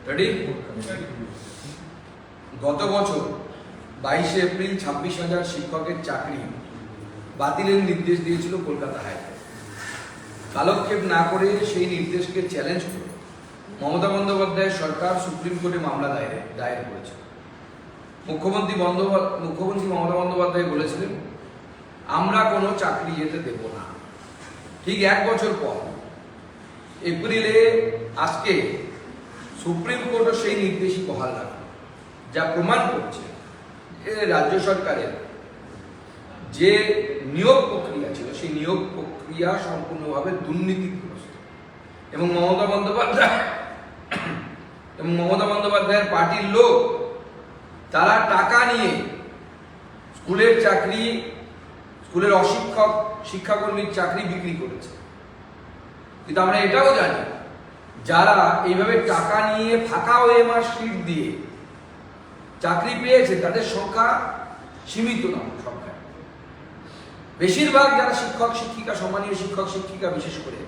Ready? গত বছর 22শে April 26,000 শিক্ষকের চাকরি বাতিলের নির্দেশ দিয়েছিল কলকাতা হাইকোর্ট। কালক্ষেপ না করে সেই নির্দেশকে চ্যালেঞ্জ করে মমতা বন্দ্যোপাধ্যায়ের সরকার সুপ্রিম কোর্টে মামলা দায়ের করেছে। মুখ্যমন্ত্রী মমতা বন্দ্যোপাধ্যায় বলেছিলেন, আমরা কোনো চাকরি যেতে দেব না। ঠিক 1 বছর পর এপ্রিলে আজকে সুপ্রিম কোর্টও সেই নির্দেশই বহাল রাখে, যা প্রমাণ করছে যে রাজ্য সরকারের যে নিয়োগ প্রক্রিয়া ছিল সেই নিয়োগ প্রক্রিয়া সম্পূর্ণভাবে দুর্নীতিগ্রস্ত। এবং মমতা বন্দ্যোপাধ্যায়ের পার্টির লোক তারা টাকা নিয়ে স্কুলের চাকরি, স্কুলের অশিক্ষক শিক্ষাকর্মীর চাকরি বিক্রি করেছে। কিন্তু আমরা এটাও জানি, যারা এইভাবে টাকা নিয়ে ফাঁকা ওএমআর শিট দিয়ে চাকরি পেয়েছে তাদের সংখ্যা সীমিত নয় সংখ্যায়। বেশিরভাগ যারা শিক্ষক শিক্ষিকা, সম্মানীয় শিক্ষক শিক্ষিকা, বিশেষ করে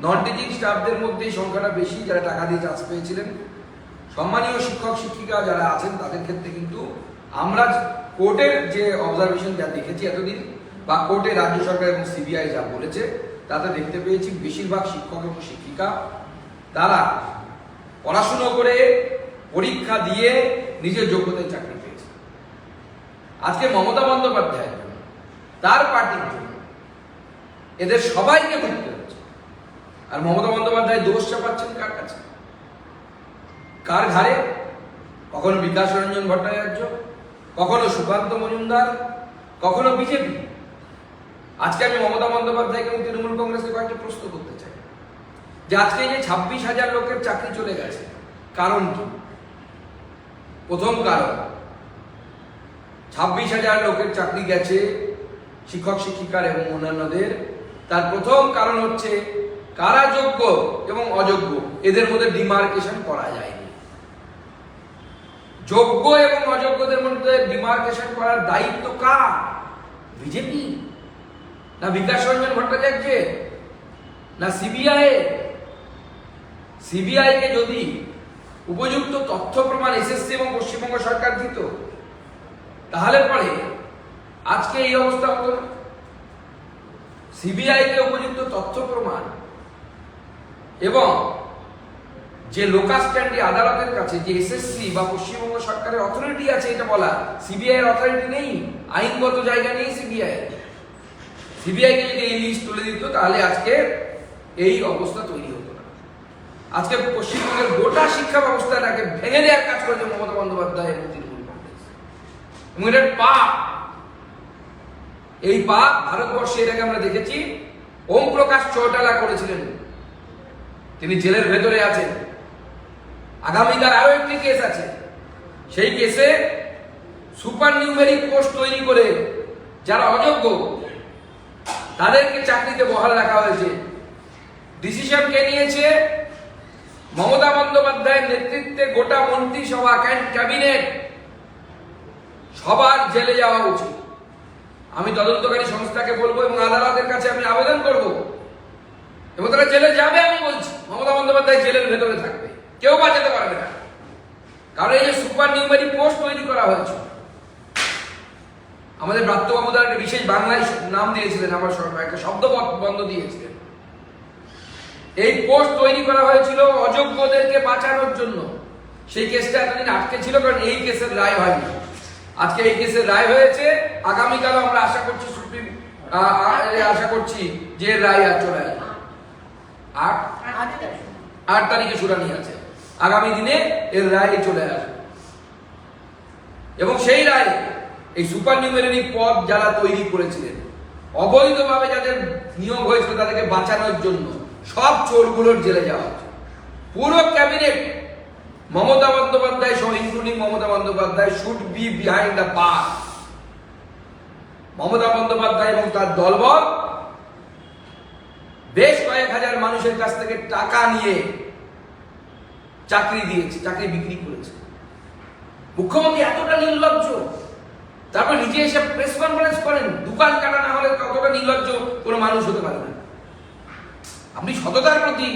নন টিচিং স্টাফদের মধ্যে সংখ্যাটা বেশি যারা টাকা দিয়ে চান্স পেয়েছিলেন। সম্মানীয় শিক্ষক শিক্ষিকা যারা আছেন তাদের ক্ষেত্রে কিন্তু আমরা কোর্টের যে অবজারভেশন যা দেখেছি এতদিন, বা কোর্টে রাজ্য সরকার এবং সিবিআই যা বলেছে তাতে দেখতে পেয়েছি বেশিরভাগ শিক্ষক এবং শিক্ষিকা তারা পড়াশুনো করে পরীক্ষা দিয়ে নিজের যোগ্যতায় চাকরি পেয়েছে। আজকে মমতা বন্দ্যোপাধ্যায় তার পার্টির জন্য এদের সবাইকে ভুগতে হচ্ছে। আর মমতা বন্দ্যোপাধ্যায় দোষ চাপাচ্ছেন কার কাছে? কার ঘাড়ে? কখনো বিকাশ রঞ্জন ভট্টাচার্য, কখনো সুকান্ত মজুমদার, কখনো বিজেপি। আজকে আমি মমতা বন্দ্যোপাধ্যায়কে এবং তৃণমূল কংগ্রেসকে কয়েকটা প্রশ্ন করতে চাই যে আজকে এই যে 26,000 লোকের চাকরি চলে গেছে, কারণ কি? প্রথম কারণ, 26,000 লোকের চাকরি গেছে শিক্ষক শিক্ষিকার এবং অন্যান্যদের, তার প্রথম কারণ হচ্ছে কারা যোগ্য এবং অযোগ্য এদের মধ্যে ডিমার্কেশন করা যায়নি। যোগ্য এবং অযোগ্যদের মধ্যে ডিমার্কেশন করার দায়িত্ব কার? বিজেপি না বিকাশ রঞ্জন ভট্টাচার্যের না সিবিআই? সিবিআই কে যদি উপযুক্ত তথ্য প্রমাণ এসএসসি এবং পশ্চিমবঙ্গ সরকার দিত তাহলে পরে আজকে এই অবস্থা হতো না। সিবিআই কে উপযুক্ত তথ্য প্রমাণ এবং যে লোকাল স্ট্যান্ডি আদালতের কাছে যে এসএসসি বা পশ্চিমবঙ্গ সরকারের অথরিটি আছে এটা বলা, সিবিআই এর অথরিটি নেই, আইনগত জায়গা নেই সিবিআই। সিবিআই কে যদি এই লিস্ট তুলে দিত তাহলে আজকে এই অবস্থা তৈরি হতো না। আজকে পশ্চিমবঙ্গের গোটা শিক্ষা ব্যবস্থাটাকে ভেঙে দেওয়ার কাজ করেছে মমতা বন্দ্যোপাধ্যায় এবং তৃণমূল কংগ্রেস, এবং এটার পাপ। এই পাপ ভারতবর্ষে এর আগে আমরা দেখেছি ওম প্রকাশ চৌটালা করেছিলেন, তিনি জেলের ভেতরে আছেন। আগামীকাল আরো একটি কেস আছে, সেই কেসে সুপার নিউমেরিক পোস্ট তৈরি করে যারা অযোগ্য তাদেরকে চাকরিতে বহাল রাখা হয়েছে। ডিসিশন কে নিয়েছে? মমতা বন্দ্যোপাধ্যায়ের নেতৃত্বে গোটা মন্ত্রিসভা, ক্যাবিনেট, সবার জেলে যাওয়া উচিত। আমি তদন্তকারী সংস্থাকে বলবো এবং আদালতের কাছে আমি আবেদন করব এবং তারা জেলে যাবে। আমি বলছি মমতা বন্দ্যোপাধ্যায় জেলের ভেতরে থাকবে, কেউ বাঁচাতে পারবে না। কারণ এই যে সুপার নিউমেরিক পোস্ট তৈরি করা হয়েছে, আমাদের ব্রাত্য বাবুদার একটা বিশেষ বাংলায় নাম দিয়েছিলেন, আমার একটা শব্দ বন্ধ দিয়েছিলেন। এই পোস্ট তৈরি করা হয়েছিল অযোগ্যদেরকে বাঁচানোর জন্য। সেই কেসটা এতদিন আটকে ছিল কারণ এই কেসের রায় হয়নি। আজকে এই কেসের রায় হয়েছে, আগামীকাল আমরা আশা করছি আশা করছি যে রায় আর চলে আসবে। 8 তারিখে শুনানি আছে, আগামী দিনে এর রায় চলে আসবে। এবং সেই রায় এই সুপার নিউমেরিক পদ যারা তৈরি করেছিলেন, অবৈধভাবে যাদের নিয়োগ হয়েছিল তাদেরকে বাঁচানোর জন্য সব চোরগুলোর জেলে যাওয়া হচ্ছে। পুরো ক্যাবিনেট মমতা বন্দ্যোপাধ্যায় সহ including Mamata Bandyopadhyay should be behind the bar. Mamata Bandyopadhyay এবং তার দলবল বেশ কয়েক হাজার মানুষের কাছ থেকে টাকা নিয়ে চাকরি দিয়েছে, চাকরি বিক্রি করেছে। মুখ্যমন্ত্রী এতটা নির্লজ্জ, তারপর নিজে এসে প্রেস কনফারেন্স করেন। দোকান কাটা না হলে কতটা নির্লজ্জ কোনো মানুষ হতে পারে না। আপনি সততার প্রতি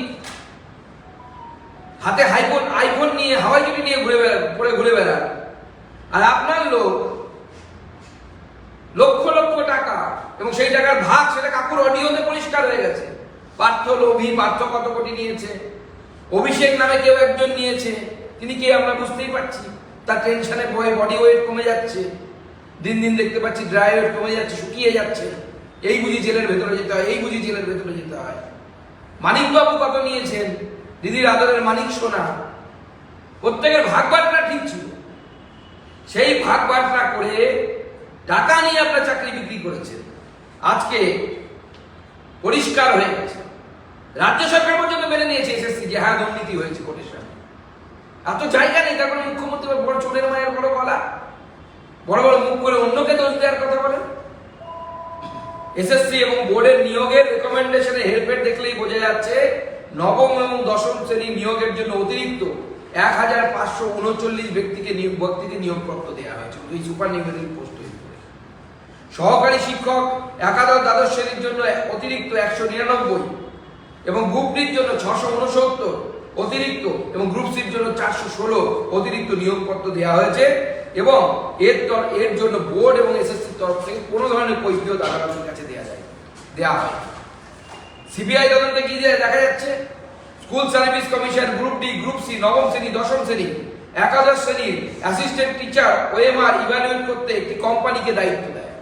হাতে আইফোন নিয়ে হাওয়াই চটি নিয়ে ঘুরে বেড়ান, আর আপনার লোক লক্ষ লক্ষ টাকা এবং সেই টাকার ভাগ সেটা কাকুর অডিওতে পরিষ্কার হয়ে গেছে। পার্থ লোভী, পার্থ কত কোটি নিয়েছে, অভিষেক নামে কেউ একজন নিয়েছে, তিনি কে আমরা বুঝতেই পারছি। তার টেনশনে ভয়ে বডি ওয়েট কমে যাচ্ছে, দিন দিন দেখতে পাচ্ছি ড্রাই ওয়েট কমে যাচ্ছে, শুকিয়ে যাচ্ছে। এই বুঝি জেলের ভেতরে যেতে হয়, এই বুঝি জেলের ভেতরে যেতে হয়। মানিকবাবু কত নিয়েছেন, দিদির আদরের মানিক সোনা, প্রত্যেকের ভাগ বাটনা ঠিক ছিল। সেই ভাগ বাটনা করে টাকা নিয়ে আপনার চাকরি বিক্রি করেছেন। আজকে পরিষ্কার হয়ে গেছে, রাজ্য সরকার পর্যন্ত মেনে নিয়েছে এসএসসি যে হ্যাঁ দুর্নীতি হয়েছে কোর্টের সামনে। এত জায়গা নেই, তারপরে মুখ্যমন্ত্রী বড় চোরের মায়ের বড় গলা, বড় বড় মুখ করে অন্যকে দোষ দেওয়ার কথা বলেন। এসএসসি এবং বোর্ডের নিয়োগের রেকমেন্ডেশনে হেরফের দেখলেই বোঝা যাচ্ছে নবম এবং দশম শ্রেণী নিয়োগের জন্য অতিরিক্ত 1539 ব্যক্তিকে নিয়োগপত্র দেওয়া হয়েছে এই সুপার নিউমেরিক পোস্ট তৈরি করে। সহকারী শিক্ষক একাদশ দ্বাদশ শ্রেণীর জন্য অতিরিক্ত 199 এবং গ্রুপ ডির জন্য 669 অতিরিক্ত এবং গ্রুপ সির জন্য 416 অতিরিক্ত নিয়োগপত্র দেওয়া হয়েছে। এবং এর জন্য বোর্ড এবং এসএসসির তরফ থেকে কোনো ধরনের কৈফিয়ত আদালতের কাছে দেওয়া হয়। সিবিআই তদন্তে কি দেখা যাচ্ছে, school service commission group D, group C, নবম শ্রেণী, দশম শ্রেণী, একাদশ শ্রেণীর অ্যাসিস্ট্যান্ট টিচার ওএমআর ইভ্যালুয়েট করতে একটি কোম্পানিকে দায়িত্ব দেয়।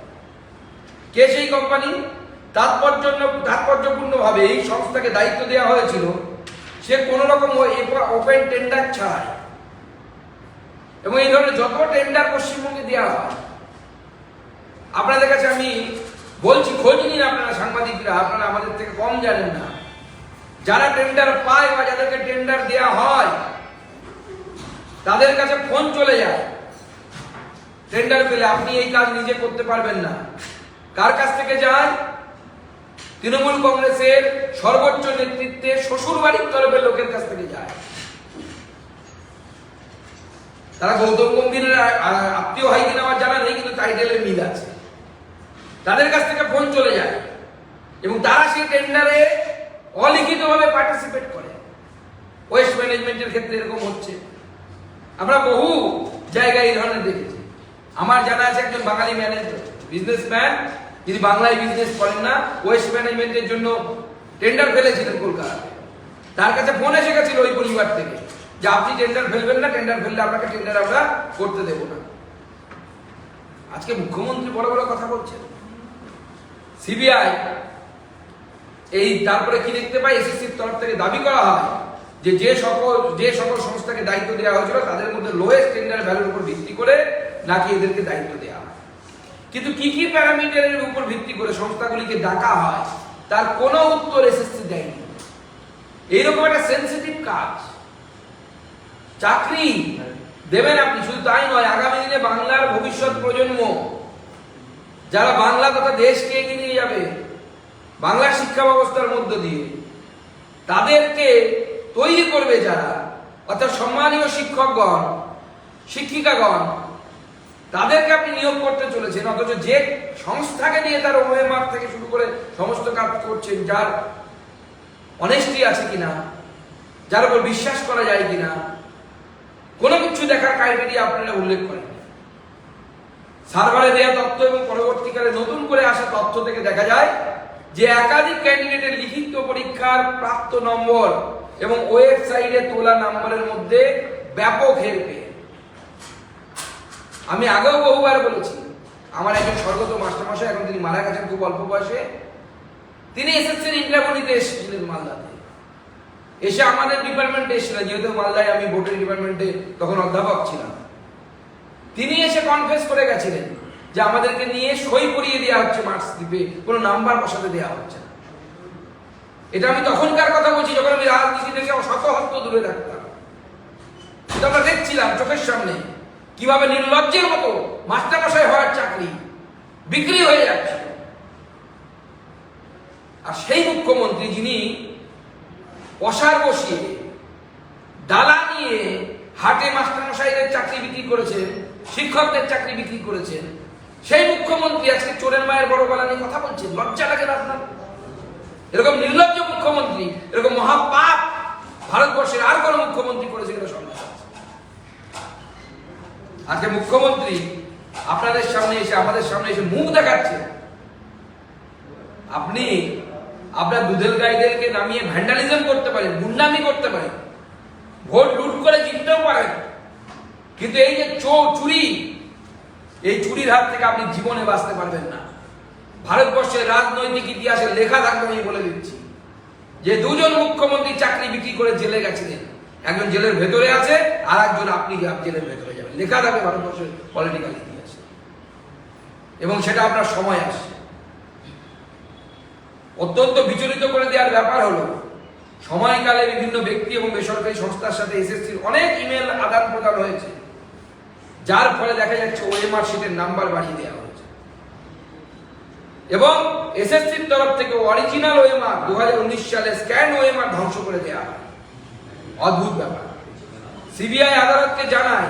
কে সেই কোম্পানি? তাৎপর্যপূর্ণভাবে এই সংস্থাকে দায়িত্ব দেওয়া হয়েছিল সে কোন রকম ওপেন টেন্ডার ছাড়াই, এবং এই ধরনের যত টেন্ডার পশ্চিমবঙ্গে দেওয়া হয় আপনাদের কাছে আমি বলছি, খোঁজ নিন আপনারা সাংবাদিকরা, আপনারা আমাদের থেকে কম জানেন না। যারা টেন্ডার পায় বা যাদেরকে টেন্ডার দেওয়া হয় তাদের কাছে ফোন চলে যায়, টেন্ডার পেলে আপনি এই কাজ নিজে করতে পারবেন না। কার কাছ থেকে যায়? তৃণমূল কংগ্রেসের সর্বোচ্চ নেতৃত্বে শ্বশুর বাড়ির তরফের লোকের কাছ থেকে যায়। তারা গৌতম গম্ভীরের আত্মীয় হয় কিনা আমার জানা নেই, কিন্তু টাইটেলের মিল আছে। তাদের কাছ থেকে ফোন চলে যায় এবং তারা সেই টেন্ডারে অলিখিতভাবে পার্টিসিপেট করে। ওয়েস্ট ম্যানেজমেন্টের ক্ষেত্রে এরকম হচ্ছে, আমরা বহু জায়গায় এই ধরনের দেখেছি। আমার জানা আছে একজন বাঙালি বিজনেসম্যান, যিনি বাংলায় বিজনেস করেন না, ওয়েস্ট ম্যানেজমেন্টের জন্য টেন্ডার ফেলেছিলেন কলকাতাতে। তার কাছে ফোন এসে গেছিল ওই পরিবার থেকে যে আপনি টেন্ডার ফেলবেন না, টেন্ডার ফেললে আপনাকে টেন্ডার আমরা করতে দেব না। আজকে মুখ্যমন্ত্রী বড় বড় কথা বলছেন। সিবিআই এই তারপরে কি দেখতে পাই, এসএসসির তরফ থেকে দাবি করা হয় যে সকল সংস্থাকে দায়িত্ব দেওয়া হয়েছিল তাদের মধ্যে লোয়েস্ট টেন্ডার ভ্যালুর উপর ভিত্তি করে নাকি এদেরকে দায়িত্ব দেওয়া হয়। কিন্তু কি কি প্যারামিটারের উপর ভিত্তি করে সংস্থাগুলিকে ডাকা হয় তার কোনো উত্তর এসএসসি দেয়নি। এইরকম একটা সেন্সিটিভ কাজ চাকরি দেবেন আপনি, শুধু তাই নয়, আগামী দিনে বাংলার ভবিষ্যৎ প্রজন্ম যারা বাংলা তথা দেশকে এগিয়ে নিয়ে যাবে বাংলা শিক্ষা ব্যবস্থার মধ্য দিয়ে, তাদেরকে তৈরি করবে যারা, অর্থাৎ সম্মানীয় শিক্ষকগণ, শিক্ষিকাগণ, তাদেরকে আপনি নিয়োগ করতে চলেছেন। অথচ যে সংস্থাকে নিয়ে তার ওএমআর থেকে শুরু করে সমস্ত কাজ করছেন, যার অনেস্টি আছে কিনা, যার উপর বিশ্বাস করা যায় কিনা, কোনো কিছু দেখার ক্রাইটেরিয়া আপনারা উল্লেখ করেন। সার্ভারে দেওয়া তথ্য এবং পরবর্তীকালে নতুন করে আসা তথ্য থেকে দেখা যায় যে একাধিক ক্যান্ডিডেটের লিখিত পরীক্ষার প্রাপ্ত নম্বর এবং ওয়েবসাইটে তোলা নম্বরের মধ্যে ব্যাপক হেরফের। আমি আগেও বহুবার বলেছি, আমার একজন স্বর্গত মাস্টারমশাই, এখন তিনি মারা গেছেন খুব অল্প বয়সে, তিনি এসএসসির ইন্টারভিউ নিতে এসেছিলেন মালদাতে। এসে আমাদের ডিপার্টমেন্টে এসেছিলেন, যেহেতু মালদায় আমি বোর্ডের ডিপার্টমেন্টে তখন অধ্যাপক ছিলাম। তিনি এসে কনফেস করে গেছিলেন যে আমাদেরকে নিয়ে সই করিয়ে দেওয়া হচ্ছে মার্কশিটে, কোনো নাম্বার বসাতে দেওয়া হচ্ছে না। এটা আমি তখনকার কথা বলছি যখন আমি রাজনীতি থেকে শত হস্ত দূরে থাকতাম। এটা আমরা দেখছিলাম চোখের সামনে কিভাবে নির্লজ্জের মতো মাস্টারমশাই হওয়ার চাকরি বিক্রি হয়ে যাচ্ছে। আর সেই মুখ্যমন্ত্রী যিনি পসার বসিয়ে ডালা নিয়ে হাটে মাস্টারমশাইদের চাকরি বিক্রি করেছেন, শিক্ষকদের চাকরি বিক্রি করেছেন, সেই মুখ্যমন্ত্রী আজকে চোরের মায়ের বড় গলা নিয়ে কথা বলছেন। লজ্জা লাগে না আপনার? এরকম নির্লজ্জ মুখ্যমন্ত্রী, এরকম মহাপাপ ভারতবর্ষের আর কোনো মুখ্যমন্ত্রী করেছে কিনা সন্দেহ আছে। আজকে মুখ্যমন্ত্রী আপনাদের সামনে এসে, আমাদের সামনে এসে মুখ দেখাচ্ছে। আপনি আপনার দুধেল গাইদেরকে নামিয়ে ভ্যান্ডালিজম করতে পারেন, গুন্ডামি করতে পারেন, ভোট লুট করে জিততেও পারেন, কিন্তু এই যে চুরি, এই চুরির হাত থেকে আপনি জীবনে বাঁচতে পারবেন না। ভারতবর্ষের রাজনৈতিক ইতিহাসে লেখা থাকবে, আমি বলে দিচ্ছি, যে দুজন মুখ্যমন্ত্রী চাকরি বিক্রি করে জেলে গেছিলেন, একজন জেলের ভেতরে আছে, আর একজন আপনি জেলের ভেতরে যাবেন, লেখা থাকবে ভারতবর্ষের পলিটিক্যাল ইতিহাসে, এবং সেটা আপনার সময় আসছে। অত্যন্ত বিচলিত করে দেওয়ার ব্যাপার হলো, সময়কালে বিভিন্ন ব্যক্তি এবং বেসরকারি সংস্থার সাথে এসএসসির অনেক ইমেল আদান প্রদান হয়েছে, যার ফলে দেখা যাচ্ছে ওএমআর শিটের নাম্বার বাড়িয়ে দেওয়া হয়েছে, এবং এসএসসির তরফ থেকে অরিজিনাল ওএমআর 2019 সালে স্ক্যান ওএমআর ধ্বংস করে দেওয়া হয়। অদ্ভুত ব্যাপার। সিবিআই আদালতকে জানায়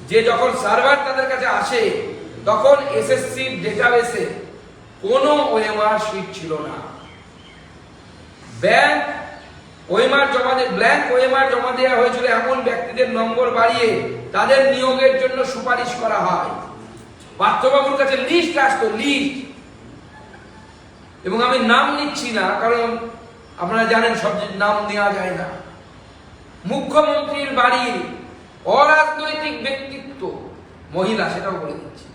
যে যখন সার্ভার তাদের কাছে আসে, তখন এসএসসির ডেটাবেসে কোনো ওএমআর শিট ছিল না। ব্ল্যাঙ্ক ওএমআর জমা দেওয়া হয়েছিল এমন ব্যক্তিদের নম্বর বাড়িয়ে তাদের নিয়োগের জন্য সুপারিশ করা হয়। পার্থবাবুর কাছে লিস্ট আসতো, লিস্ট, এবং আমি নাম নিচ্ছি না, কারণ আপনারা জানেন সব নাম নেওয়া যায় না। মুখ্যমন্ত্রীর বাড়ির অরাজনৈতিক ব্যক্তিত্ব মহিলা, সেটাও বলে দিচ্ছি,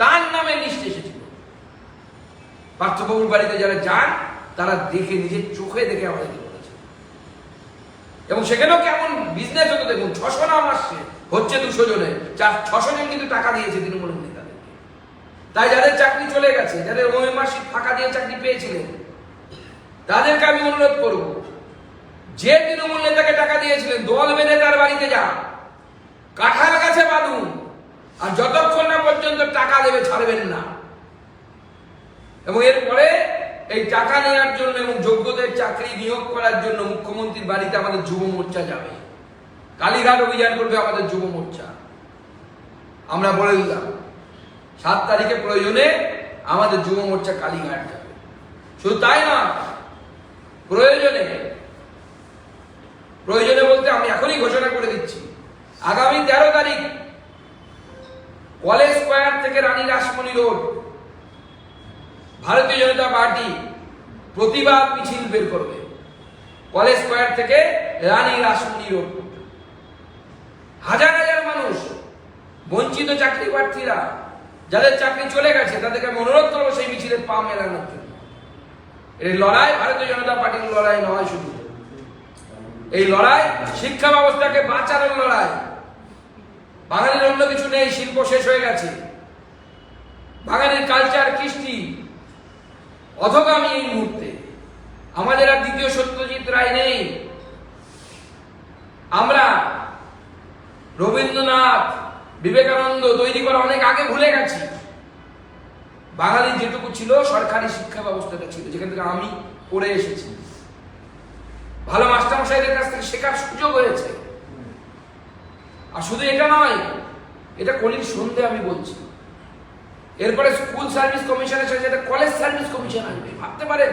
তার নামে লিস্ট এসেছিল। পার্থবাবুর বাড়িতে যারা যান তারা দেখে, নিজের চোখে দেখে আমাদেরকে বলেছে, এবং সেখানেও কেমন বিজনেস হতো দেখুন। 600 নাম আসছে, হচ্ছে 200 জনের, 600 জন কিন্তু টাকা দিয়েছে তৃণমূল নেতাদেরকে। তাই যাদের চাকরি চলে গেছে, যাদের ওএমআর শিট ফাঁকা দিয়ে চাকরি পেয়েছিলেন, তাদেরকে আমি অনুরোধ করব, যে তৃণমূল নেতাকে টাকা দিয়েছিলেন দল বেঁধে তার বাড়িতে যান, কাঁঠাল গাছে বাঁধুন, আর যতক্ষণ না পর্যন্ত টাকা দেবে ছাড়বেন না। এবং এরপরে এই টাকা নেওয়ার জন্য এবং যোগ্যদের চাকরি নিয়োগ করার জন্য মুখ্যমন্ত্রীর বাড়িতে আমাদের যুব মোর্চা যাবে, কালীঘাট অভিযান করবে আমাদের যুব মোর্চা। আমরা বলে দিলাম 7 তারিখে প্রয়োজনে আমাদের যুব মোর্চা কালীঘাট যাবে। শুধু তাই না, প্রয়োজনে বলতে আমি এখনই ঘোষণা করে দিচ্ছি, আগামী 13 তারিখ কলেজ স্কয়ার থেকে রানী রাসমণি রোড ভারতীয় জনতা পার্টি প্রতিবাদ মিছিল বের করবে। কলেজ স্কয়ার থেকে রানী রাসমণি রোড, হাজার হাজার মানুষ, বঞ্চিত চাকরি প্রার্থীরা, যাদের চাকরি চলে গেছে, তাদেরকে আমি অনুরোধ করবো সেই মিছিলে পা মেলানোর জন্য। এই লড়াই ভারতীয় জনতা পার্টির লড়াই নয় শুধু, এই লড়াই শিক্ষা ব্যবস্থাকে বাঁচানোর লড়াই। বাঙালির অন্য কিছু নেই, শিল্প শেষ হয়ে গেছে, বাঙালির কালচার কৃষ্টি অধোগামী এই মুহূর্তে। আমাদের আর দ্বিতীয় সত্যজিৎ রায় নেই। আমরা রবীন্দ্রনাথ, বিবেকানন্দ তৈরি করা অনেক আগে ভুলে গেছি। বাঙালির যেটুকু ছিল সরকারি শিক্ষা ব্যবস্থাটা ছিল, যেখান থেকে আমি পড়ে এসেছি, ভালো মাস্টারমশাইদের কাছ থেকে শেখার সুযোগ হয়েছে। আর শুধু এটা নয়, এটা কলির সন্ধে আমি বলছি। এরপরে স্কুল সার্ভিস কমিশনের সাথে কলেজ সার্ভিস কমিশন আসবে। ভাবতে পারেন,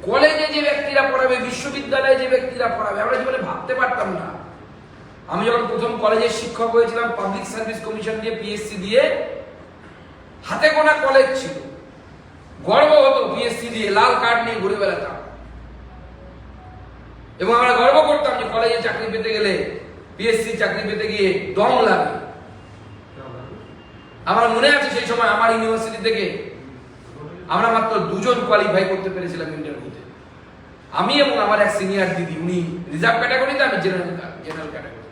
কলেজে যে ব্যক্তিরা পড়াবে, বিশ্ববিদ্যালয়ে যে ব্যক্তিরা পড়াবে, আমরা জীবনে ভাবতে পারতাম না। আমি যখন প্রথম কলেজের শিক্ষক হয়েছিলাম, পাবলিক সার্ভিস কমিশন দিয়ে, পিএসসি দিয়ে, হাতে গোনা কলেজ ছিল, গর্ব হতো পিএসসি দিয়ে লাল কার্ড নিয়ে ঘুরে বেড়াতাম, এবং আমরা গর্ব করতাম যে কলেজে চাকরি পেতে গেলে, পিএসসি চাকরি পেতে গিয়ে দম লাগে। আমার মনে আছে সেই সময় আমার ইউনিভার্সিটি থেকে আমরা মাত্র 2 জন কোয়ালিফাই করতে পেরেছিলাম ইন্টারভিউতে, আমি এবং আমার এক সিনিয়র দিদি, উনি রিজার্ভ ক্যাটাগরিতে, আমি জেনারেল ক্যাটাগরিতে।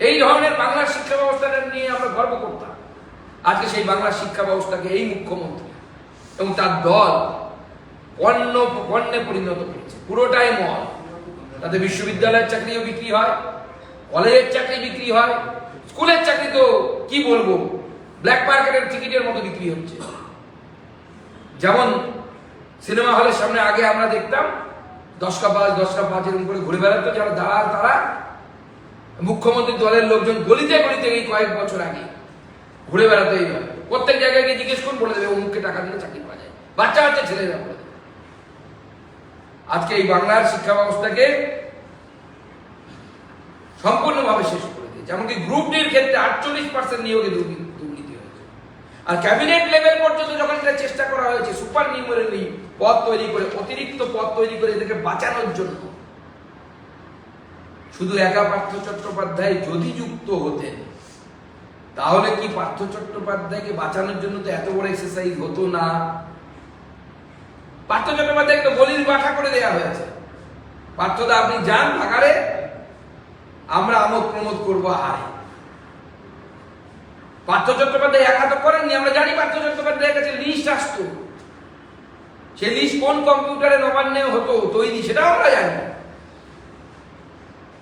এই ধরনের বাংলার শিক্ষা ব্যবস্থাটা নিয়ে আমরা গর্ব করতাম। আজকে সেই বাংলার শিক্ষা ব্যবস্থাকে এই মুখ্যমন্ত্রী এবং তার দল পণ্যে পরিণত করেছে, পুরোটাই মল। তাতে বিশ্ববিদ্যালয়ের চাকরিও বিক্রি হয়, কলেজের চাকরি বিক্রি হয়, স্কুলের চাকরি তো কি বলবো, ব্ল্যাক মার্কেটের টিকিটের মতো বিক্রি হচ্ছে। যেমন সিনেমা হলের সামনে আগে আমরা দেখতাম 10 কা 5 এরকম করে ঘুরে বেড়াতো যারা দাঁড়ার, তারা মুখ্যমন্ত্রী দলের লোকজন গলিতে গলিতে এই কয়েক বছর আগে ঘুরে বেড়াতো। এইভাবে প্রত্যেক জায়গায় গিয়ে জিজ্ঞেস করুন, বলে দেবে অমুককে টাকা দিলে চাকরি পাওয়া যায়, বাচ্চা বাচ্চা ছেলেরা বলে দেবে। আজকে এই বাংলার শিক্ষা ব্যবস্থাকে সম্পূর্ণভাবে শেষ করে দিয়েছে। এমনকি গ্রুপ ডির ক্ষেত্রে 48% নিয়োগে দুর্নীতি হয়েছে। আর ক্যাবিনেট লেভেল পর্যন্ত যখন এটা চেষ্টা করা হয়েছে সুপার নিউমারি পদ তৈরি করে, অতিরিক্ত পদ তৈরি করে এদেরকে বাঁচানোর জন্য, শুধু একা পার্থ চট্টোপাধ্যায় যদি যুক্ত হতেন তাহলে কি পার্থ চট্টোপাধ্যায়কে বাঁচানোর জন্য তো এত বড় এক্সারসাইজ হতো না। পার্থ চট্টোপাধ্যায়কে বলির বাঠা করে দেওয়া হয়েছে, পার্থদা আপনি যান ভাগাড়ে, আমরা আমোদ প্রমোদ করবো। হাই পার্থ চট্টোপাধ্যায় একা তো করেননি, আমরা জানি পার্থ চট্টোপাধ্যায়ের কাছে লিস্ট আসতো, সে লিস্ট কোন কম্পিউটারে নবান্নে হতো তৈরি সেটাও আমরা জানি।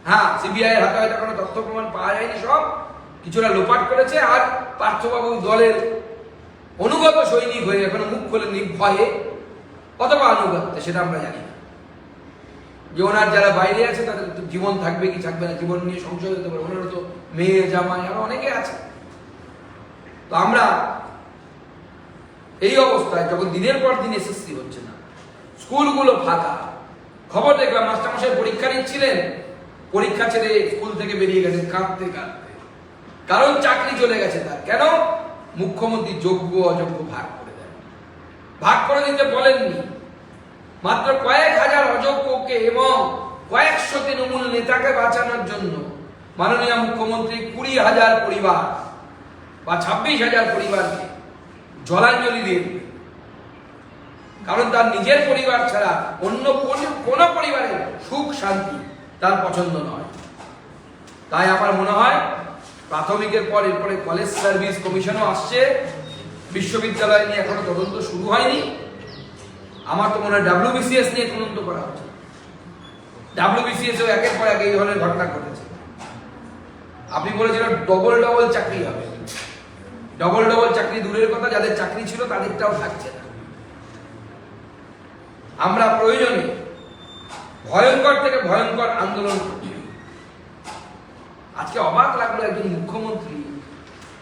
হ্যাঁ, সিবিআই এর হাতে হয়তো কোনো তথ্য প্রমাণ পাওয়া যায়নি, সব কিছুটা লোপাট করেছে। আর পার্থবাবু দলের অনুগত সৈনিক হয়ে এখনো মুখ খোলেননি ভয়ে অথবা আনুগত্যে, সেটা আমরা জানি না। যে ওনার যারা বাইরে আছে তাদের তো জীবন থাকবে কি থাকবে না, জীবন নিয়ে সংশয় হতে পারে, ওনারও তো মেয়ে জামাই আরো অনেকে আছে। তো আমরা এই অবস্থায় যখন দিনের পর দিন এসএসসি হচ্ছে না, স্কুলগুলো ফাঁকা, খবর দেখলাম মাস্টারমশাই পরীক্ষা নিচ্ছিলেন, পরীক্ষা ছেড়ে স্কুল থেকে বেরিয়ে গেছেন কাঁদতে কাঁদতে, কারণ চাকরি চলে গেছে তার। কেন? মুখ্যমন্ত্রী যোগ্য অযোগ্য ভাগ করে দেন, ভাগ করে দিতে বলেননি। মাত্র কয়েক হাজার অযোগ্যকে এবং কয়েকশো তৃণমূল নেতাকে বাঁচানোর জন্য মাননীয় মুখ্যমন্ত্রী 20,000 পরিবার বা 26,000 পরিবারকে জলাঞ্জলি দিয়ে দিলেন। কারণ তার নিজের পরিবার ছাড়া অন্য কোন পরিবারের সুখ শান্তি তার পছন্দ নয়। তাই আমার মনে হয় প্রাথমিকের পর এরপরে কলেজ সার্ভিস কমিশনও আসছে, বিশ্ববিদ্যালয় নিয়ে এখনো তদন্ত শুরু হয়নি। আমার তো মনে হয় WBCS নিয়ে তদন্ত করা হচ্ছে। WBCS ও একের পর এক এই ধরনের ঘটনা ঘটেছে। আপনি বলেছিলেন ডবল ডবল চাকরি হবে, ডবল ডবল চাকরি দূরের কথা, যাদের চাকরি ছিল তাদেরটাও থাকছে না। আমরা প্রয়োজনে ভয়ঙ্কর থেকে ভয়ঙ্কর আন্দোলন করছি। আজকে অবাক লাগলো একজন মুখ্যমন্ত্রী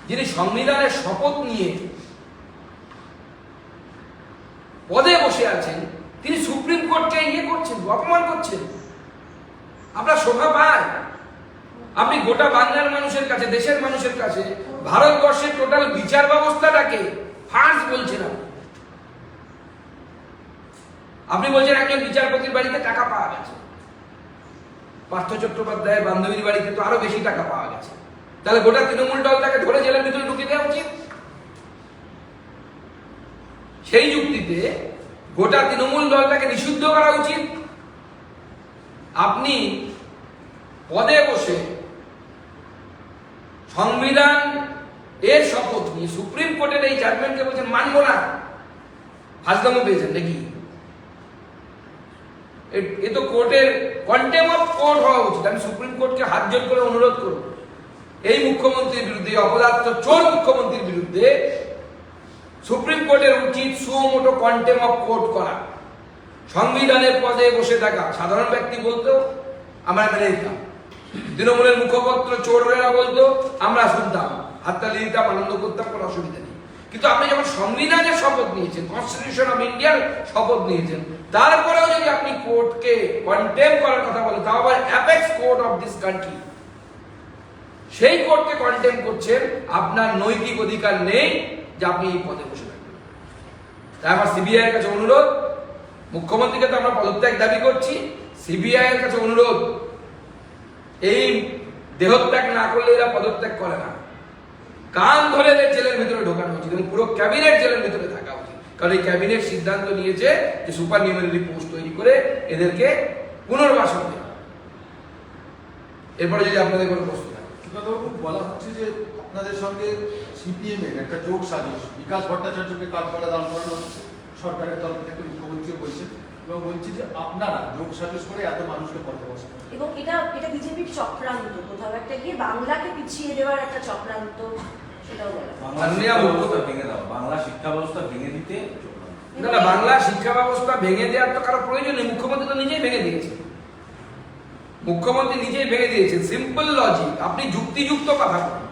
যিনি সংবিধানের শপথ নিয়ে পদে বসে আছেন, তিনি সুপ্রিম কোর্টকে ইয়ে করছেন, অপমান করছেন। আমরা শোভা পাই। আপনি গোটা বাংলার মানুষের কাছে, দেশের মানুষের কাছে, ভারতবর্ষের টোটাল বিচার ব্যবস্থাটাকে ফার্স বলছেন। আপনি বলছেন একজন বিচারপতির বাড়িতে টাকা পাওয়া গেছে, পার্থ চট্টোপাধ্যায়ের বান্ধবীর বাড়িতে তো আরো বেশি টাকা পাওয়া গেছে। তাহলে গোটা তৃণমূল দলটাকে ধরে জেলের ভিতরে ঢুকিয়ে দেওয়া উচিত। সেই যুক্তিতে গোটা তৃণমূল দলটাকে নিষিদ্ধ করা উচিত। আপনি পদে বসে সংবিধান এর শপথ নিয়ে সুপ্রিম কোর্টের এই জাজমেন্টকে বলছেন মানবো না, হাজদামো পেয়েছেন নাকি? এ তো কোর্টের কন্টেম অফ কোর্ট হওয়া উচিত। আমি সুপ্রিম কোর্টকে হাত জোড় করে অনুরোধ করব, এই মুখ্যমন্ত্রীর বিরুদ্ধে, অপদার্থ চোর মুখ্যমন্ত্রীর বিরুদ্ধে সুপ্রিম কোর্টের উচিত সুমোটো কন্টেম অফ কোর্ট করা। সংবিধানের পদে বসে থাকা সাধারণ ব্যক্তি বলতো আমরা মেনে নিতাম, তৃণমূলের মুখপত্র চোরেরা বলতো আমরা শুনতাম, হাততালি দিতাম, আনন্দ করতাম, কোনো অসুবিধা নেই। কিন্তু আপনি যখন সংবিধানের শপথ নিয়েছেন, কনস্টিটিউশন অফ ইন্ডিয়ার শপথ নিয়েছেন, তারপরেও যদি আপনি কোর্টকে কন্টেম করার কথা বলেন, তাও আবার apex court of this country, সেই কোর্টকে কন্টেম করছেন, আপনার নৈতিক অধিকার নেই যে আপনি এই পদে বসে থাকবেন। তাই আমার সিবিআই এর কাছে অনুরোধ, মুখ্যমন্ত্রীকে তো আমরা পদত্যাগ দাবি করছি, সিবিআই এর কাছে অনুরোধ, এই দেহত্যাগ না করলে এরা পদত্যাগ করে না, কান ধরে এদের জেলের ভিতরে ঢোকানো উচিত এবং পুরো ক্যাবিনেট জেলের ভিতরে থাকা উচিত। কারণ এই ক্যাবিনেট সিদ্ধান্ত নিয়েছে যে সুপার নিউমারি পোস্ট তৈরি করে এদেরকে পুনর্বাসন দেওয়া। এরপরে যদি আপনাদের কোনো প্রশ্ন থাকে। বলা হচ্ছে যে আপনাদের সঙ্গে সিপিএম এর একটা জোট সাজিশ, বিকাশ ভট্টাচার্যকে কাঠগড়া দান করানো হচ্ছে সরকারের তরফ থেকে, মুখ্যমন্ত্রী বলছেন, এবং বলছি যে আপনারা যোগ সাজস করে এত মানুষকে পথে বসেন, এবং এটা বিজেপির চক্রান্ত, কোথাও একটা গিয়ে বাংলাকে পিছিয়ে দেওয়ার একটা চক্রান্ত, সেটাও বলা। বাংলা শিক্ষা ব্যবস্থা ভেঙে দিতে, না না, বাংলা শিক্ষা ব্যবস্থা ভেঙে দেওয়ার তো কারো প্রয়োজন নেই, মুখ্যমন্ত্রী তো নিজেই ভেঙে দিয়েছেন। মুখ্যমন্ত্রী নিজেই ভেঙে দিয়েছেন। সিম্পল লজিক, আপনি যুক্তিযুক্ত কথা বলুন।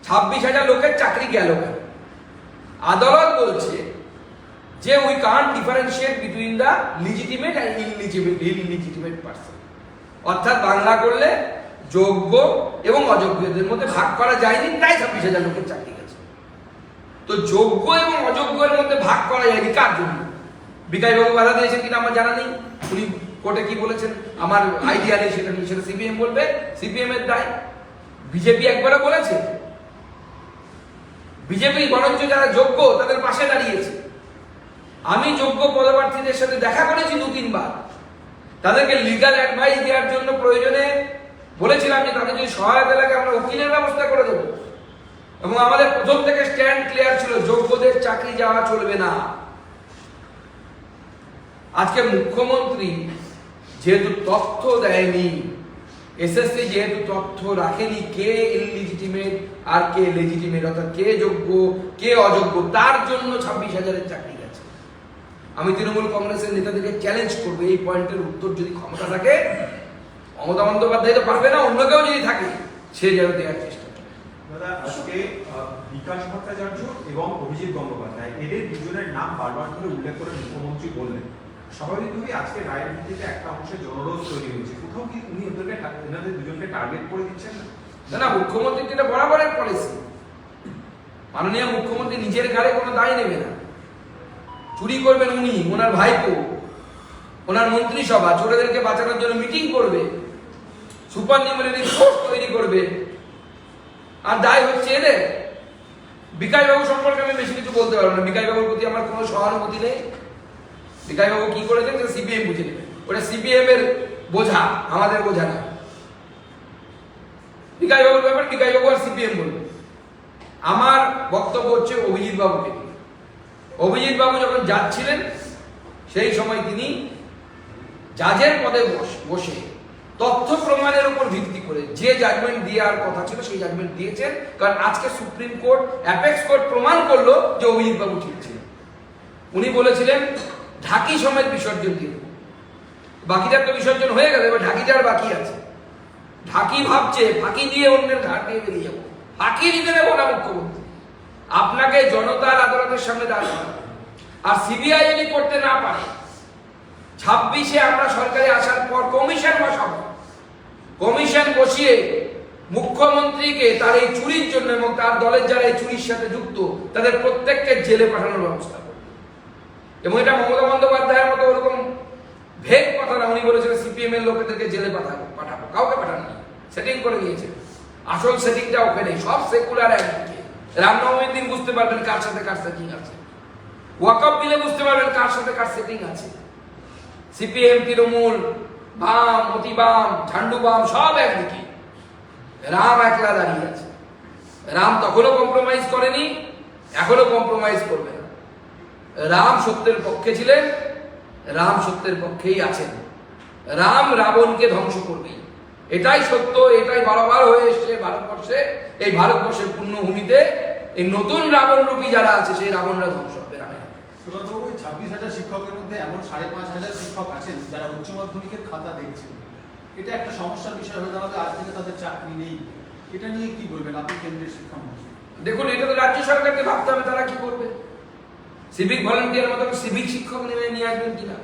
26,000 লোকের চাকরি গেল কেন? আদালত বলছে যে we can't differentiate between the legitimate and illegitimate person. অর্থাৎ বাংলা করলে যোগ্য এবং অযোগ্যদের মধ্যে ভাগ করা যায়নি, তাই 26,000 লোকের চাকরি গেছে। তো যোগ্য এবং অযোগ্যের মধ্যে ভাগ করা যায়নি কার জন্য? বিকাশবাবু বাধা দিয়েছেন কিনা আমার জানা নেই, উনি কোর্টে কি বলেছেন আমার আইডিয়া নেই, সেটা নিয়ে সেটা সিপিএম বলবে, সিপিএম এর দায়। বিজেপি একবারও বলেছে? বিজেপি বরঞ্চ যারা যোগ্য তাদের পাশে দাঁড়িয়েছে। আমি যোগ্য পদপ্রার্থীদের সাথে দেখা করেছি 2-3 বার, তাদেরকে লিগাল অ্যাডভাইস দেওয়ার জন্য প্রয়োজনে বলেছিলাম যে তাদের যদি সহায়তা লাগে আমরা উকিলের ব্যবস্থা করে দেবো। এবং আমাদের প্রথম থেকে স্ট্যান্ড ক্লিয়ার ছিল, যোগ্যদের চাকরি যাওয়া চলবে না। আজকে মুখ্যমন্ত্রী যেহেতু তথ্য দেয়নি, এসএসসি যেহেতু তথ্য রাখেনি কে ইললিজিটিমেট আর কে লেজিটিমেট, অর্থাৎ কে যোগ্য কে অযোগ্য, তার জন্য 26,000-এর চাকরি গেছে। আমি তৃণমূল কংগ্রেসের নেতাদেরকে চ্যালেঞ্জ করবো, এই পয়েন্টের উত্তর যদি ক্ষমতা থাকে, মমতা বন্দ্যোপাধ্যায় তো পারবে না, অন্য কেউ যদি থাকে সে যেন দেওয়ার চেষ্টা করে। দাদা, আজকে বিকাশ ভট্টাচার্য এবং অভিজিৎ গঙ্গোপাধ্যায় এদের দুজনের নাম বারবার করে উল্লেখ করে মুখ্যমন্ত্রী বললেন। স্বাভাবিকভাবেই আজকে রায়ের ভিত্তিতে একটা অংশে জনরোষ তৈরি হয়েছে। কোথাও কি উনি এনাদের দুজনকে টার্গেট করে দিচ্ছেন না? না, মুখ্যমন্ত্রীর যেটা বরাবরের পলিসি, মাননীয় মুখ্যমন্ত্রী নিজের ঘাড়ে কোনো দায় নেবে না। চুরি করবেন উনি, ওনার ভাইপো, ওনার মন্ত্রিসভা চোরেদেরকে বাঁচানোর জন্য মিটিং করবে, সুপার নিউমারি ফোর্স তৈরি করবে, আর দায় হচ্ছে এদের। বিকাশবাবু সম্পর্কে আমি বেশি কিছু বলতে পারবো না, বিকাশবাবুর প্রতি আমার কোনো সহানুভূতি নেই। বিকাশবাবু কি করেছেন সেটা সিপিএম বুঝে নেবে, ওটা সিপিএম এর বোঝা, আমাদের বোঝা না। বিকাশবাবুর ব্যাপার বিকাশবাবু আর সিপিএম বলবে। আমার বক্তব্য হচ্ছে অভিজিৎ বাবুকে নিয়ে। অভিজিৎ বাবু যখন জাজ ছিলেন সেই সময় তিনি জাজের পদে বসে তথ্য প্রমাণের উপর ভিত্তি করে যে জাজমেন্ট দেওয়ার কথা ছিল সেই জাজমেন্ট দিয়েছেন। কারণ আজকে সুপ্রিম কোর্ট, অ্যাপেক্স কোর্ট প্রমাণ করলো যে অভিজিৎ বাবু ঠিক ছিলেন। উনি বলেছিলেন ঢাকি সমেত বিসর্জন দিয়ে দেবো, বাকিটার তো বিসর্জন হয়ে গেল, এবার ঢাকিটার বাকি আছে। ঢাকি ভাবছে ফাঁকি দিয়ে অন্যের ঘাট দিয়ে বেরিয়ে যাবো, ফাঁকি দিতে নেবো না মুখ্যমন্ত্রী, আপনাকে জনতার আদালতের সামনে দাঁড়াতে হবে। আর সিবিআই যদি করতে না পারে, 26-এ আমরা সরকারে আসার পর কমিশন বসাবো, কমিশন বসিয়ে মুখ্যমন্ত্রীকে তার এই চুরির জন্য এবং তার দলের যারা এই চুরির সাথে যুক্ত তাদের প্রত্যেককে জেলে পাঠানোর ব্যবস্থা করবে। এবং এটা মমতা বন্দ্যোপাধ্যায়ের মতো ওরকম ভেগ কথা না, উনি বলেছিলেন সিপিএম এর লোকেদেরকে জেলে পাঠাবো, কাউকে পাঠাননি, সেটিং করে দিয়েছে। আসল সেটিংটা ওখানে, সব সেকুলার একদিকে। রামনবমীর দিন বুঝতে পারবেন কার সাথে কার সেটিং আছে, ওয়াকআপ বিলে বুঝতে পারবেন কার সাথে কার সেটিং আছে। সিপিএম, তৃণমূল, বাম, অতি বাম, ঝান্ডু বাম সব একদিকে, রাম একলা দাঁড়িয়ে আছে। রাম তখনও কম্প্রোমাইজ করেনি, এখনো কম্প্রোমাইজ করবে না। রাম সত্যের পক্ষে ছিলেন, রাম সত্যের পক্ষেই আছেন। রাম রাবণকে ধ্বংস করবেই, এটাই সত্য, এটাই বারবার হয়ে এসছে ভারতবর্ষে। এই ভারতবর্ষের পূর্ণভূমিতে এই নতুন রাবণ রূপী যারা আছে সেই রাবণরা ধ্বংস হবে। সুব্রতবাবু, 26,000 শিক্ষকের মধ্যে এমন 5,500 শিক্ষক আছেন যারা উচ্চ মাধ্যমিকের খাতা দেখছেন। এটা একটা সমস্যার বিষয় হয়ে দাঁড়াবে, আজ থেকে তাদের চাকরি নেই। এটা নিয়ে কি বলবেন আপনি কেন্দ্রের শিক্ষামন্ত্রী? দেখুন, এটা তো রাজ্য সরকারকে ভাবতে হবে তারা কি করবে। সিভিক ভলান্টিয়ার মতো সিভিক শিক্ষক নিয়ে আসবেন কিনা।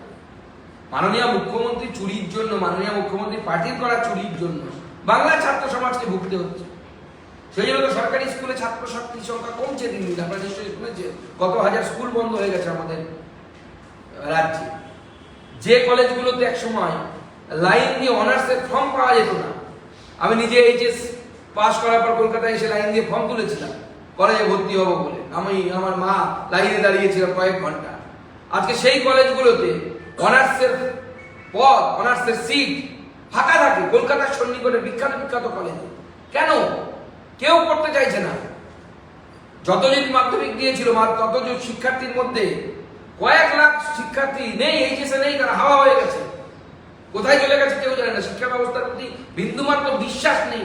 মাননীয় মুখ্যমন্ত্রী চুরির জন্য, মাননীয় মুখ্যমন্ত্রী পার্টির করা চুরির জন্য বাংলা ছাত্র সমাজকে ভুগতে হচ্ছে। সেই জন্য তো সরকারি স্কুলে ছাত্রছাত্রীর সংখ্যা কমছে দিন দিন। আপনারা নিশ্চয়ই শুনেছেন কত হাজার স্কুল বন্ধ হয়ে গেছে আমাদের রাজ্যে। যে কলেজগুলোতে এক সময় লাইন দিয়ে অনার্সের ফর্ম পাওয়া যেত না, আমি নিজে এইচএস পাস করার পর কলকাতায় এসে লাইন দিয়ে ফর্ম তুলেছিলাম কলেজে ভর্তি হবো বলে। আমি, আমার মা লাইনে দাঁড়িয়েছিলাম কয়েক ঘন্টা। আজকে সেই কলেজগুলোতে অনার্সের পদ, অনার্সের সিট ফাঁকা থাকে কলকাতার সন্নিকটে বিখ্যাত বিখ্যাত কলেজে। কেন? কেউ পড়তে চাইছে না। যতজন মাধ্যমিক দিয়েছিল ততজন শিক্ষার্থীর মধ্যে কয়েক লাখ শিক্ষার্থী নেই, এইচএসে নেই, তারা হাওয়া হয়ে গেছে। কোথায় চলে গেছে কেউ জানে না। শিক্ষা ব্যবস্থার প্রতি বিন্দুমাত্র বিশ্বাস নেই।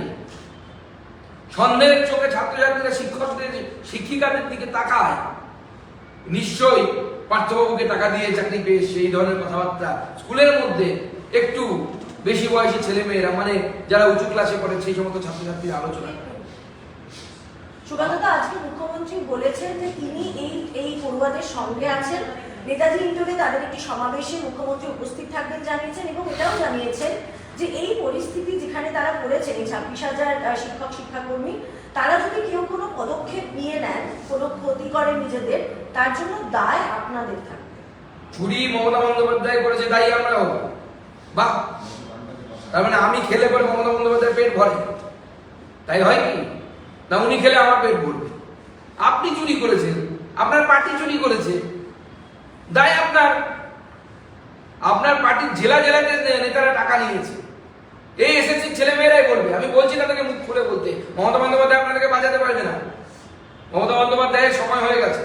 সন্দেহের চোখে ছাত্রছাত্রীরা শিক্ষকদের, শিক্ষিকাদের দিকে তাকায়। নিশ্চয়ই পার্থবাবুকে টাকা দিয়ে চাকরি পেয়েছে, এই ধরনের কথাবার্তা স্কুলের মধ্যে একটু বেশি বয়সী ছেলেমেয়েরা, মানে যারা উঁচু ক্লাসে পড়ে সেই সমস্ত ছাত্রছাত্রীরা আলোচনা করে। সুব্রত, আজকে মুখ্যমন্ত্রী বলেছেন যে তিনি এই পড়ুয়াদের সঙ্গে আছেন। নেতাজি ইন্ডোরে তাদের একটি সমাবেশে মুখ্যমন্ত্রী উপস্থিত থাকবেন জানিয়েছেন এবং এটাও জানিয়েছেন যে এই পরিস্থিতি যেখানে তারা পড়েছেন, এই 26,000 শিক্ষক শিক্ষাকর্মী, তারা যদি কেউ কোনো পদক্ষেপ নিয়ে নেন, কোনো ক্ষতি করেন নিজেদের, তার জন্য দায় আপনাদের থাকবে। চুরি মমতা বন্দ্যোপাধ্যায় করেছে, তাই আমরা হবো? বাহ, তার মানে আমি খেলে পরে মমতা বন্দ্যোপাধ্যায়ের পেট ভরে, তাই হয় কি না? উনি খেলে আমার পেট ভরবে। আপনি চুরি করেছেন, আপনার পার্টি চুরি করেছে, দায় আপনার। আপনার পার্টির জেলা জেলাতে নেতারা টাকা নিয়েছে, এই এসএসসি ছেলে মেয়েরাই বলবে। আমি বলছি তাদেরকে মুখ খুলে বলতে, মমতা বন্দ্যোপাধ্যায় আপনাদেরকে বাজাতে পারবে না। মমতা বন্দ্যোপাধ্যায়ের সময় হয়ে গেছে।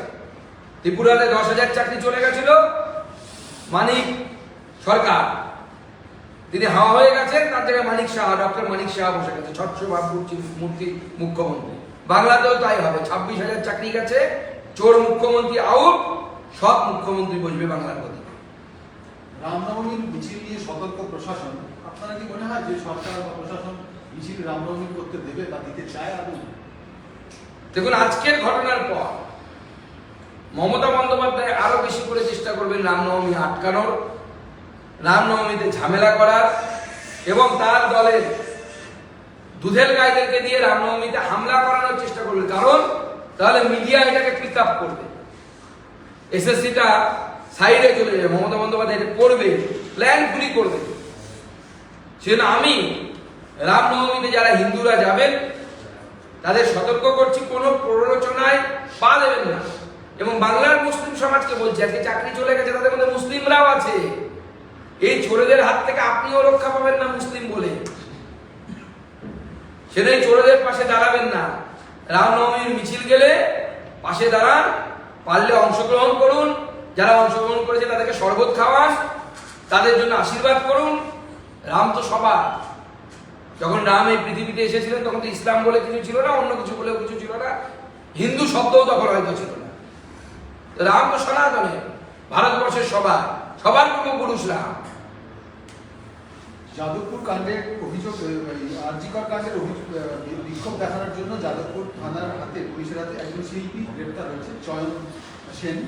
ত্রিপুরাতে 10,000 চাকরি চলে গেছিল, মানিক সরকার তিনি হাওয়া হয়ে গেছেন, তার জায়গায় মানিক সাহা, ডক্টর মানিক সাহা বসে গেছে, স্বচ্ছ ভাবমূর্তি মূর্তি মুখ্যমন্ত্রী। বাংলাতেও তাই হবে, 26,000 চাকরি গেছে, চোর মুখ্যমন্ত্রী আউট, সব মুখ্যমন্ত্রী বসবে বাংলার গতি। রামনবমীর মিছিল নিয়ে সতর্ক প্রশাসন, আপনারা কি মনে হয় যে সরকার বা প্রশাসন মিছিল রামনবমী করতে দেবে বা দিতে চায় আদৌ? দেখুন, আজকের ঘটনার পর মমতা বন্দ্যোপাধ্যায় আরো বেশি করে চেষ্টা করবেন রামনবমী আটকানোর, রামনবমীতে ঝামেলা করার, এবং তার দলের দুধের গাইদেরকে দিয়ে রামনবমীতে হামলা করানোর চেষ্টা করবে। কারণ তাহলে মিডিয়া এটাকে পিক আপ করবে, এসএসসিটা সাইডে চলে যাবে, মমতা বন্দ্যোপাধ্যায় এটা করবে, প্ল্যানফুলি করবে। সেজন্য আমি রামনবমীতে যারা হিন্দুরা যাবেন তাদের সতর্ক করছি, কোনো প্ররোচনায় পা দেবেন না। এবং বাংলার মুসলিম সমাজকে বলছি, আজকে চাকরি চলে গেছে, তাদের মধ্যে মুসলিমরাও আছে, এই চোরেদের হাত থেকে আপনিও রক্ষা পাবেন না মুসলিম বলে। সেটাই চোরেদের পাশে দাঁড়াবেন না। রামনবমীর মিছিল গেলে পাশে দাঁড়ান, পারলে অংশগ্রহণ করুন, যারা অংশগ্রহণ করেছে তাদেরকে শরবত খাওয়ান, তাদের জন্য আশীর্বাদ করুন। রাম তো সবার। যখন রাম এই পৃথিবীতে এসেছিলেন তখন তো ইসলাম বলে কিছু ছিল না, অন্য কিছু বলেও কিছু ছিল না, হিন্দু শব্দও তখন হয়তো ছিল না। রাম তো সনাতনের, ভারতবর্ষের সবার, সবার পূর্বপুরুষ রাম। যাদবপুর কাণ্ডের অভিযোগ, আরজিকর কাণ্ডের বিক্ষোভ দেখানোর জন্য যাদবপুর থানার হাতে, পুলিশের হাতে একজন শিল্পী গ্রেপ্তার হয়েছে, চয়ন সেন।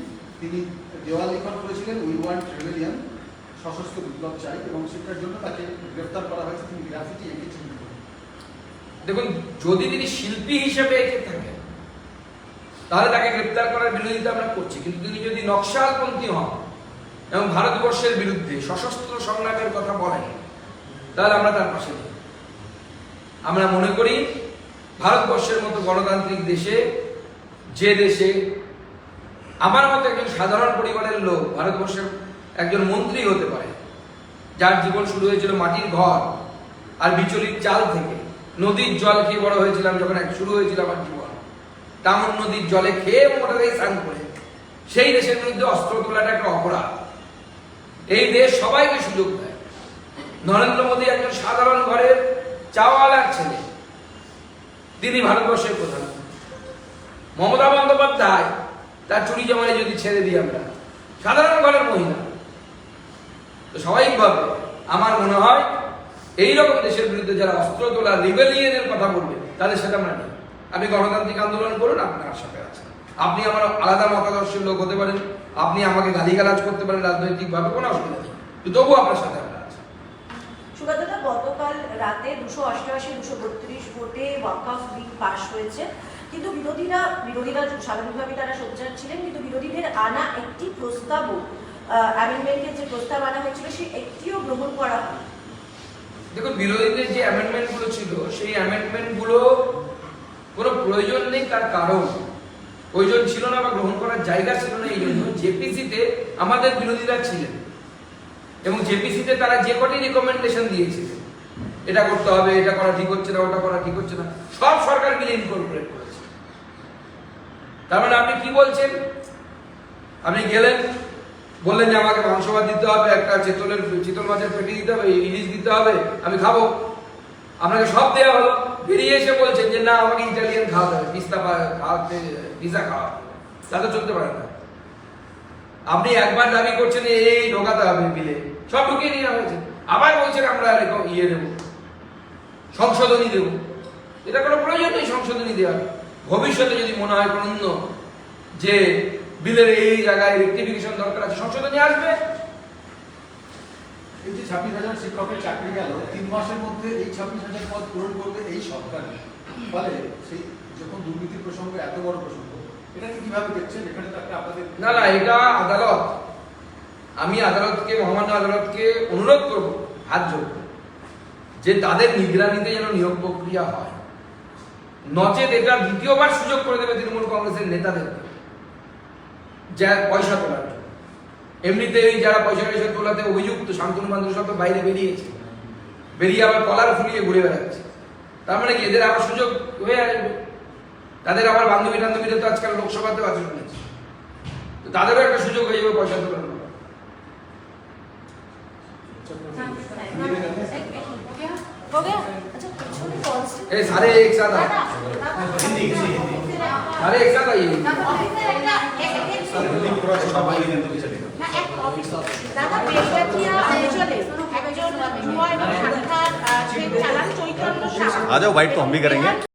তিনি দেওয়াল লিখন করেছিলেন, উই ওয়ান্ট রেবেলিয়ন, সশস্ত্র বিপ্লব চাই, এবং সেটার জন্য তাকে গ্রেপ্তার করা হয়েছে। তিনি গ্রাফিটি এঁকেছেন। দেখুন, যদি তিনি শিল্পী হিসেবে এঁকে থাকেন তাহলে তাকে গ্রেপ্তার করার বিরোধিতা আমরা করছি, কিন্তু তিনি যদি নকশালপন্থী হন এবং ভারতবর্ষের বিরুদ্ধে সশস্ত্র সংগ্রামের কথা বলেন তাহলে আমরা তার পাশে নেই। আমরা মনে করি ভারতবর্ষের মতো গণতান্ত্রিক দেশে, যে দেশে আমার মতো একজন সাধারণ পরিবারের লোক ভারতবর্ষের একজন মন্ত্রী হতে পারে, যার জীবন শুরু হয়েছিল মাটির ঘর আর বিচলিত চাল থেকে, নদীর জল খেয়ে বড় হয়েছিলাম যখন শুরু হয়েছিল আমার জীবন, তেমন নদীর জলে খেয়ে মোটা হয়ে স্নান করে, সেই দেশের বিরুদ্ধে অস্ত্র তোলাটা একটা অপরাধ। এই দেশ সবাইকে সুযোগ দেয়। নরেন্দ্র মোদী একজন সাধারণ ঘরের চাওয়ালার ছেলে, তিনি ভারতবর্ষের প্রধানমন্ত্রী। মমতা বন্দ্যোপাধ্যায় তার চুরি জমানি যদি ছেড়ে দিই, আমরা সাধারণ ঘরের মহিলা, তো স্বাভাবিকভাবে আমার মনে হয় এইরকম দেশের বিরুদ্ধে যারা অস্ত্র তোলা, রিবেলিয়নের কথা বলবে, তাদের সাথে আমরা নেই। আপনি গণতান্ত্রিক আন্দোলন করুন, আপনার সাথে আছে। আপনি আমার আলাদা মতাদর্শের লোক হতে পারেন, আপনি আমাকে গালিগালাজ করতে পারেন রাজনৈতিকভাবে, কোনো অসুবিধা নেই, কিন্তু তবুও আপনার সাথে আমরা আছি। সুব্রতদা, গতকাল রাতে 288-232 ভোটে ওয়াকফ বিল পাশ হয়েছে, কিন্তু বিরোধীরা স্বাভাবিকভাবে তারা সোচ্চার ছিলেন, কিন্তু বিরোধীদের আনা একটি প্রস্তাবও, অ্যামেন্ডমেন্টের যে প্রস্তাব আনা হয়েছিল, সেই একটিও গ্রহণ করা হয়। দেখুন, বিরোধীদের যে অ্যামেন্ডমেন্টগুলো ছিল, সেই অ্যামেন্ডমেন্টগুলো কোনো প্রয়োজন নেই। তার কারণ প্রয়োজন ছিল না বা গ্রহণ করার জায়গা ছিল না, এই জন্য জেপিসিতে আমাদের বিরোধীরা ছিলেন, এবং জেপিসিতে তারা যে কটি রিকমেন্ডেশন দিয়েছিলেন, এটা করতে হবে, এটা করা ঠিক হচ্ছে না, ওটা করা ঠিক হচ্ছে না, সব সরকার বিলে ইনকর্পোরেট করেছে। তার মানে আপনি কি বলছেন? আপনি গেলেন, বললেন যে আমাকে মাংস ভাত দিতে হবে, একটা চিতল মাছের পেটি দিতে হবে, ইলিশ দিতে হবে, আমি খাবো। আপনাকে সব দেওয়া হলো, বেরিয়ে এসে বলছেন যে না, আমাকে ইটালিয়ান খাওয়াতে হবে, পিজা খাওয়া, তা তো চলতে পারে না। আপনি একবার দাবি করছেন এই ঢোকাতে হবে বিলে, সব ঢুকিয়ে নেওয়া হয়েছে, আবার বলছেন আমরা ইয়ে দেবো, সংশোধনী দেব। এটা কোনো প্রয়োজন নেই সংশোধনী দেওয়ার। ভবিষ্যতে যদি মনে হয় কোনো যে বিলের এই জায়গায় রেক্টিফিকেশন দরকার আছে, সংশোধনী আসবে। এই যে 26,000 শিক্ষকের চাকরি গেল 3 মাসের মধ্যে এই 26,000 পদ পূরণ করবে এই সরকার, ফলে সেই যখন দুর্নীতির প্রসঙ্গ এত বড় প্রসঙ্গ, এটাকে কিভাবে দেখছেন? এখানে তো একটা আপনাদের না না, এটা আদালত, আমি আদালতকে, মহামান্য আদালতকে অনুরোধ করব, হাত জোড়, যে তাদের নিগরানিতে যেন নিয়োগ প্রক্রিয়া হয়, নচেত এটা দ্বিতীয়বার সুযোগ করে দেবে তৃণমূল কংগ্রেসের নেতাদের, যা পয়সা তোলার জন্য। এমনিতেই যারা পয়সা তোলাতে অভিযুক্ত শান্তনু বান্ধব সব তো বাইরে বেরিয়েছে, বেরিয়ে আবার কলার ফুলিয়ে ঘুরে বেড়াচ্ছে। তার মানে কি এদের আবার সুযোগ হয়ে আসবে, তাদের আবার বান্ধবী টান্ধবীরা তো আজকাল লোকসভাতেও আছে শুনেছি, তো তাদেরও একটা সুযোগ হয়ে যাবে পয়সা তোলার। हो गया? अच्छा, पिछले कांस्टेबल ए सारे एक साथ आओ, सारे एक साथ आइए। দাদা বেশিয়া চলে একজন যুব এবং সাক্ষাৎ চালান চৈতন্য সাহা। आ जाओ, बाइट तो हम भी करेंगे।